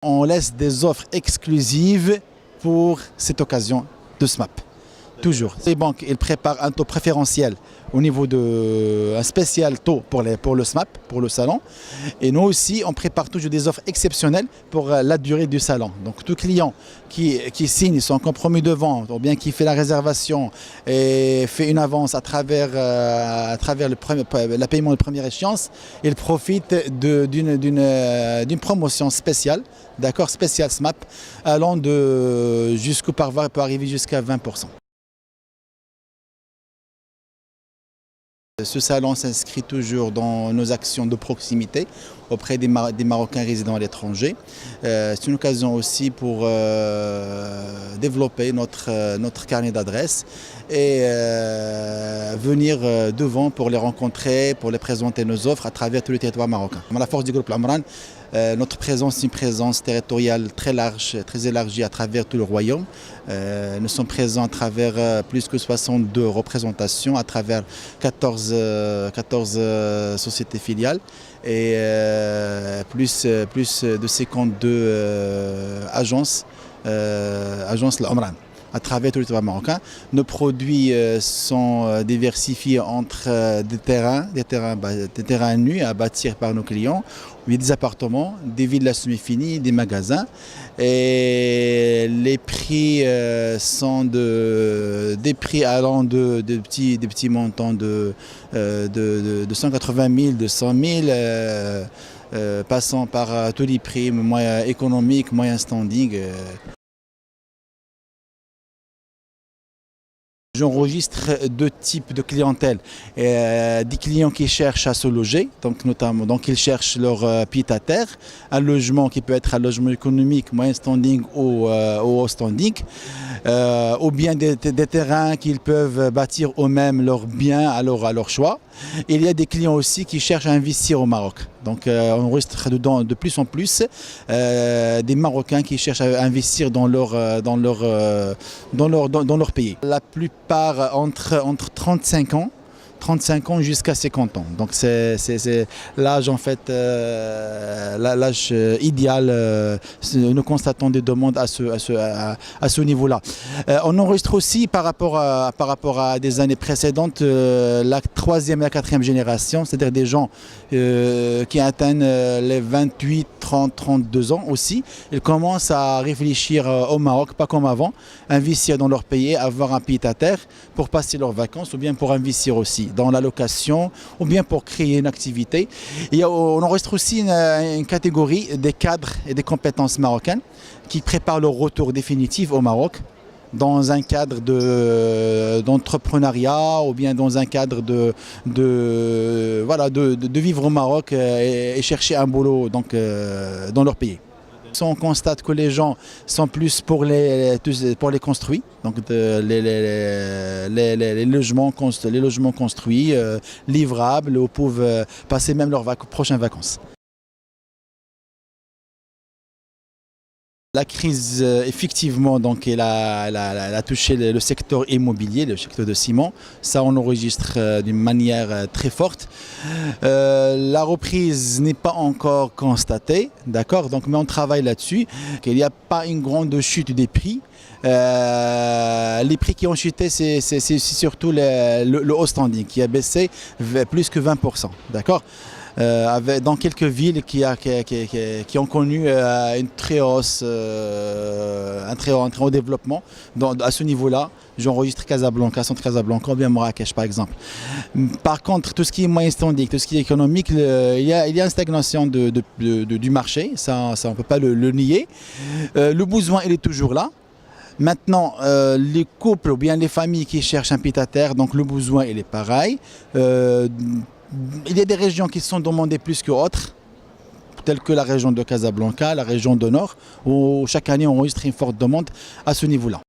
On laisse des offres exclusives pour cette occasion de SMAP. Toujours. Les banques ils préparent un taux préférentiel au niveau de un spécial taux pour le SMAP, pour le salon. Et nous aussi, on prépare toujours des offres exceptionnelles pour la durée du salon. Donc tout client qui signe son compromis de vente ou bien qui fait la réservation et fait une avance à travers le paiement de première échéance, il profite d'une promotion spéciale, d'accord, spéciale SMAP, allant peut arriver jusqu'à 20%. Ce salon s'inscrit toujours dans nos actions de proximité auprès des Marocains résidant à l'étranger. C'est une occasion aussi pour développer notre carnet d'adresses et venir devant pour les rencontrer, pour les présenter nos offres à travers tout le territoire marocain. La force du groupe Al-Amran, notre présence est une présence territoriale très large, très élargie à travers tout le royaume. Nous sommes présents à travers plus que 62 représentations, à travers 14 sociétés filiales et plus de 52 agences Al-Amran à travers tout le territoire marocain. Nos produits sont diversifiés entre des terrains nus à bâtir par nos clients, des appartements, des villas semi-finies, des magasins. Et les prix sont des prix allant des petits montants de 180 000, de 100 000, passant par tous les prix moyens économiques, moyens standing. J'enregistre deux types de clientèle. Des clients qui cherchent à se loger, donc ils cherchent leur pied-à-terre, un logement qui peut être un logement économique, moyen standing ou haut standing, ou bien des terrains qu'ils peuvent bâtir eux-mêmes leurs biens à leur choix. Il y a des clients aussi qui cherchent à investir au Maroc. Donc on enregistre dedans de plus en plus des Marocains qui cherchent à investir dans leur pays. La plupart entre 35 ans jusqu'à 50 ans. Donc c'est l'âge en fait, l'âge idéal. Nous constatons des demandes à ce niveau-là. On enregistre aussi par rapport à des années précédentes la 3e et la 4e génération, c'est-à-dire des gens qui atteignent les 28, 30, 32 ans aussi. Ils commencent à réfléchir au Maroc, pas comme avant, investir dans leur pays, avoir un pied-à-terre pour passer leurs vacances ou bien pour investir aussi dans la location ou bien pour créer une activité. Et on enregistre aussi une catégorie des cadres et des compétences marocaines qui préparent leur retour définitif au Maroc dans un cadre d'entrepreneuriat ou bien dans un cadre de vivre au Maroc et chercher un boulot dans leur pays. On constate que les gens sont plus pour les construits, donc les logements construits, livrables, où peuvent passer même leurs prochaines vacances. La crise, effectivement, donc, elle a touché le secteur immobilier, le secteur de ciment. Ça, on enregistre d'une manière très forte. La reprise n'est pas encore constatée, d'accord, donc, mais on travaille là-dessus. Il n'y a pas une grande chute des prix. Les prix qui ont chuté, c'est surtout le haut standing qui a baissé plus que 20%, d'accord. Dans quelques villes qui ont connu une très hausse, un très haut développement. À ce niveau-là, j'enregistre Casablanca, centre Casablanca, ou bien Marrakech par exemple. Par contre, tout ce qui est moyen standing, tout ce qui est économique, il y a une stagnation du marché, ça on ne peut pas le nier. Le besoin, il est toujours là. Maintenant, les couples ou bien les familles qui cherchent un pied-à-terre, donc le besoin, il est pareil. Il y a des régions qui sont demandées plus que d'autres, telles que la région de Casablanca, la région de Nord, où chaque année on enregistre une forte demande à ce niveau-là.